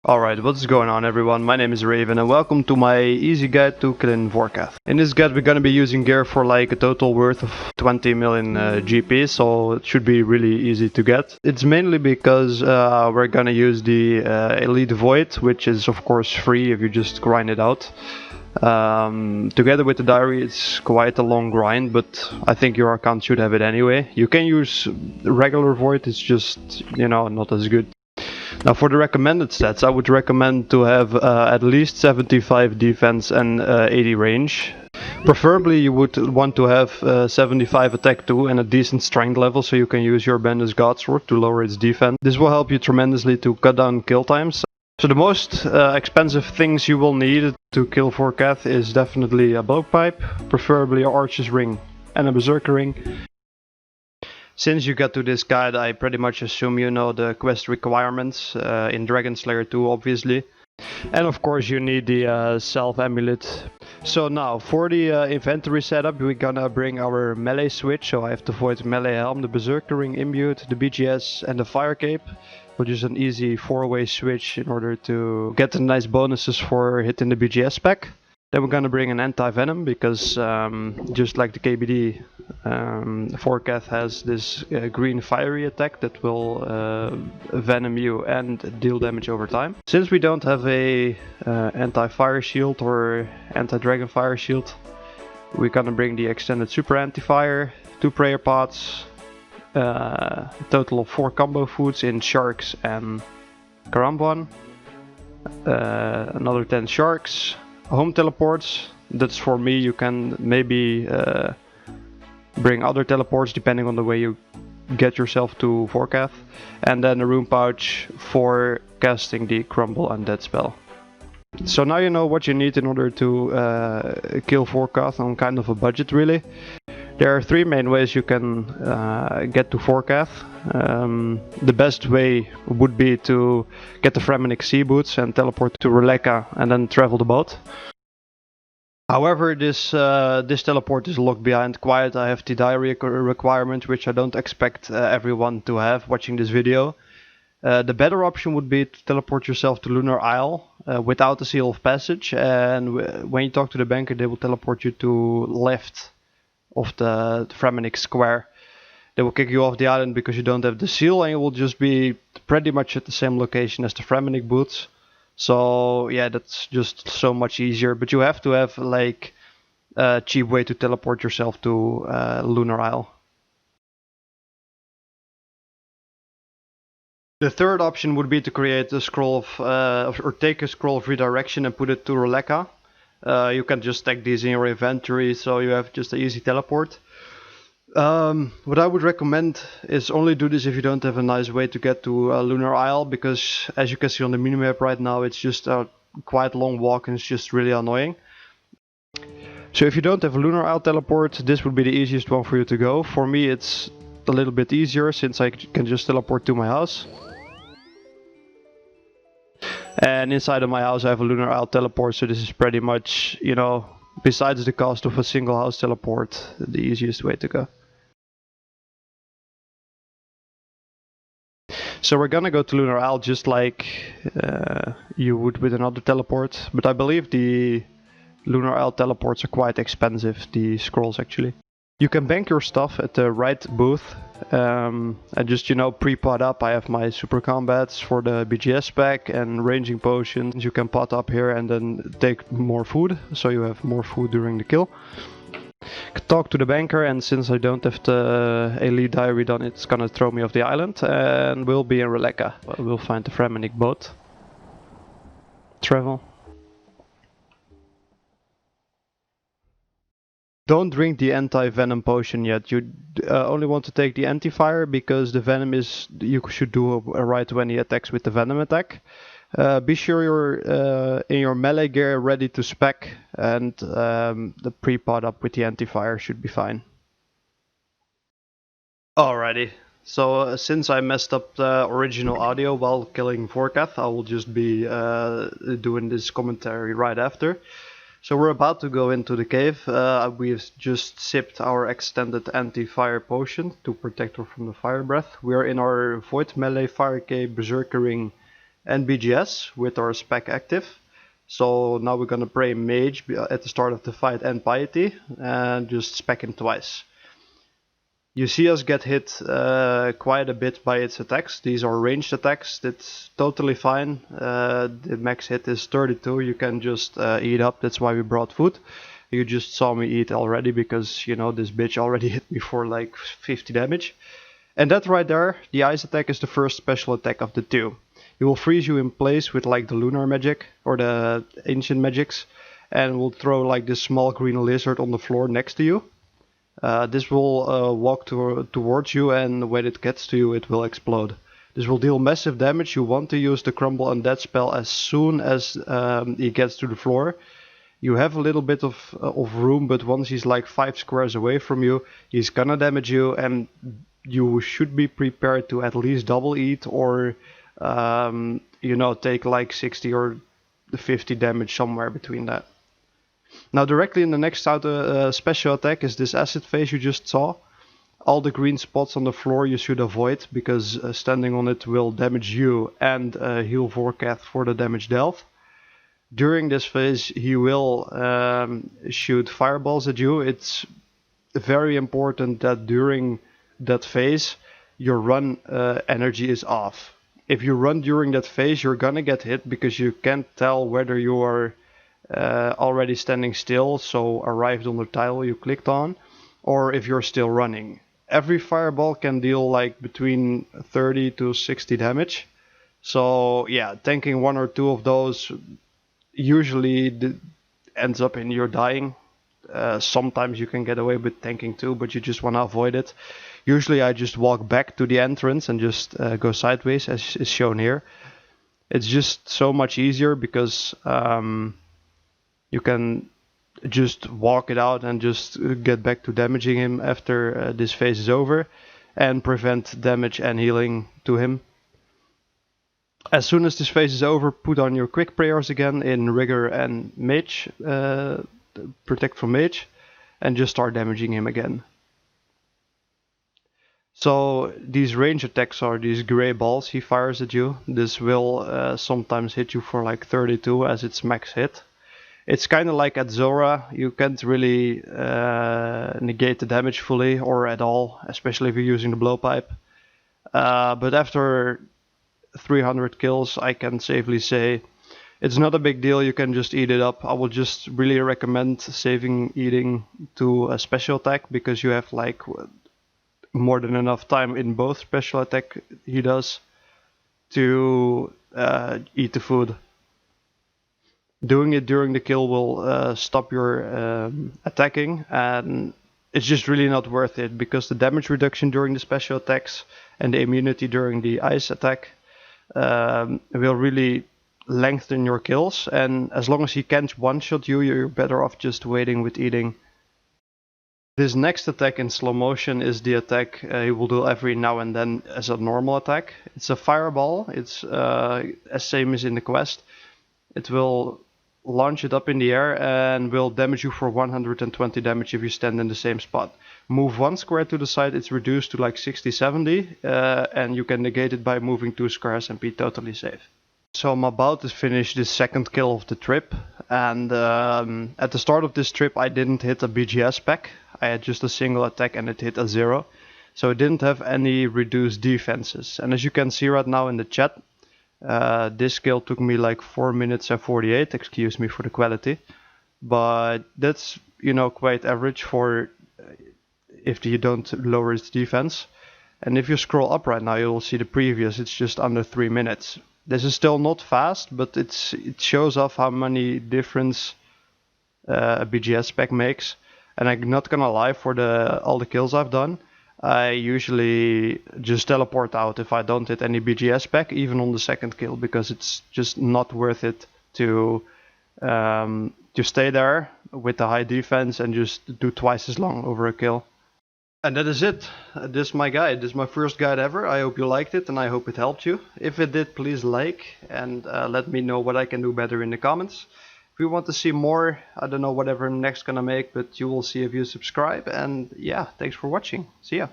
Alright, what's going on everyone? My name is Raven and welcome to my easy guide to killing Vorkath. In this guide we're gonna be using gear for like a total worth of 20 million GP, so it should be really easy to get. It's mainly because we're gonna use the Elite Void, which is of course free if you just grind it out. Together with the diary it's quite a long grind, but I think your account should have it anyway. You can use regular Void, it's just, you know, not as good. Now for the recommended stats, I would recommend to have at least 75 defense and 80 range. Preferably you would want to have 75 attack too and a decent strength level, so you can use your Bandit's Godsword to lower its defense. This will help you tremendously to cut down kill times. So the most expensive things you will need to kill Vorkath is definitely a blowpipe, preferably an Archer's Ring and a Berserker Ring. Since you got to this guide, I pretty much assume you know the quest requirements in Dragon Slayer 2 obviously. And of course you need the Self Amulet. So now for the inventory setup we're gonna bring our melee switch, so I have to void melee helm, the Berserker Ring Imbute, the BGS and the Fire Cape. Which is an easy 4-way switch in order to get the nice bonuses for hitting the BGS spec. Then we're gonna bring an anti-venom because just like the KBD, Vorkath has this green fiery attack that will venom you and deal damage over time. Since we don't have a anti-fire shield or anti-dragon fire shield, we're gonna bring the extended super anti-fire, 2 prayer pots, a total of 4 combo foods in sharks and Karamban, another 10 sharks, home teleports. That's for me. You can maybe bring other teleports depending on the way you get yourself to Vorkath, and then a room pouch for casting the Crumble Undead spell. So now you know what you need in order to kill Vorkath on kind of a budget really. There are 3 main ways you can get to Vorkath. The best way would be to get the Fremenic Sea Boots and teleport to Releka and then travel the boat. However, this teleport is locked behind quite a hefty diary requirement, which I don't expect everyone to have watching this video. The better option would be to teleport yourself to Lunar Isle without the Seal of Passage, and when you talk to the banker they will teleport you to left of the Fremenic Square. They will kick you off the island because you don't have the seal, and you will just be pretty much at the same location as the Fremenic boots. So yeah, that's just so much easier, but you have to have like a cheap way to teleport yourself to Lunar Isle. The third option would be to create a scroll of, or take a scroll of redirection and put it to Releka. You can just stack these in your inventory, so you have just an easy teleport. What I would recommend is only do this if you don't have a nice way to get to Lunar Isle, because as you can see on the minimap right now, it's just a quite long walk and it's just really annoying. So if you don't have a Lunar Isle teleport, this would be the easiest one for you to go. For me it's a little bit easier since I can just teleport to my house. And inside of my house I have a Lunar Isle teleport, so this is pretty much, you know, besides the cost of a single house teleport, the easiest way to go. So we're gonna go to Lunar Isle just like you would with another teleport, but I believe the Lunar Isle teleports are quite expensive, the scrolls actually. You can bank your stuff at the right booth and just, you know, pre-pot up. I have my super combats for the BGS pack and ranging potions. You can pot up here and then take more food, so you have more food during the kill. Talk to the banker, and since I don't have the elite diary done, it's gonna throw me off the island and we'll be in Releka. We'll find the Fremenic boat. Travel. Don't drink the anti-venom potion yet. You only want to take the anti-fire because the venom is, you should do right when he attacks with the venom attack. Be sure you're in your melee gear ready to spec, and the pre-pot up with the anti-fire should be fine. Alrighty, so since I messed up the original audio while killing Vorkath, I will just be doing this commentary right after. So we're about to go into the cave. We've just sipped our extended anti-fire potion to protect her from the fire breath. We are in our Void Melee Fire Cape, Berserker Ring, and BGS with our spec active. So now we're gonna pray Mage at the start of the fight and Piety, and just spec him twice. You see us get hit quite a bit by its attacks. These are ranged attacks. That's totally fine. The max hit is 32. You can just eat up. That's why we brought food. You just saw me eat already because, you know, this bitch already hit me for like 50 damage. And that right there, the ice attack is the first special attack of the two. He will freeze you in place with like the lunar magic or the ancient magics, and will throw like this small green lizard on the floor next to you. This will walk towards you, and when it gets to you it will explode. This will deal massive damage. You want to use the Crumble Undead spell as soon as he gets to the floor. You have a little bit of room, but once he's like 5 squares away from you, he's gonna damage you, and you should be prepared to at least double eat or you know, take like 60 or 50 damage, somewhere between that. Now directly in the next special attack is this acid phase you just saw. All the green spots on the floor you should avoid, because standing on it will damage you and heal Vorkath for the damage dealt. During this phase he will shoot fireballs at you. It's very important that during that phase your run energy is off. If you run during that phase, you're gonna get hit because you can't tell whether you are already standing still, so arrived on the tile you clicked on, or if you're still running. Every fireball can deal like between 30 to 60 damage. So yeah, tanking 1 or 2 of those usually ends up in your dying. Sometimes you can get away with tanking 2, but you just want to avoid it. Usually I just walk back to the entrance and just go sideways, as is shown here. It's just so much easier because you can just walk it out and just get back to damaging him after this phase is over, and prevent damage and healing to him. As soon as this phase is over, put on your quick prayers again in Rigor and Mage, Protect from Mage, and just start damaging him again. So these range attacks are these grey balls he fires at you. This will sometimes hit you for like 32 as its max hit. It's kind of like at Zora, you can't really negate the damage fully or at all, especially if you're using the blowpipe. But after 300 kills, I can safely say it's not a big deal. You can just eat it up. I would just really recommend saving eating to a special attack, because you have like more than enough time in both special attack he does to eat the food. Doing it during the kill will stop your attacking, and it's just really not worth it, because the damage reduction during the special attacks and the immunity during the ice attack will really lengthen your kills, and as long as he can't one-shot you, you're better off just waiting with eating. This next attack in slow motion is the attack he will do every now and then as a normal attack. It's a fireball. It's as same as in the quest. It will launch it up in the air and will damage you for 120 damage if you stand in the same spot. Move 1 square to the side, it's reduced to like 60-70, and you can negate it by moving 2 squares and be totally safe. So I'm about to finish this second kill of the trip, and at the start of this trip I didn't hit a BGS spec. I had just a single attack and it hit a 0, so it didn't have any reduced defenses. And as you can see right now in the chat, this kill took me like 4 minutes and 48, excuse me for the quality, but that's, you know, quite average for if you don't lower its defense. And if you scroll up right now, you'll see the previous, it's just under 3 minutes. This is still not fast, but it shows off how many difference a BGS spec makes. And I'm not gonna lie, for all the kills I've done, I usually just teleport out if I don't hit any BGS spec, even on the second kill, because it's just not worth it to stay there with the high defense and just do twice as long over a kill. And that is it. This is my guide. This is my first guide ever. I hope you liked it and I hope it helped you. If it did, please like and let me know what I can do better in the comments. If you want to see more, I don't know whatever I'm next gonna make, but you will see if you subscribe. And yeah, thanks for watching. See ya.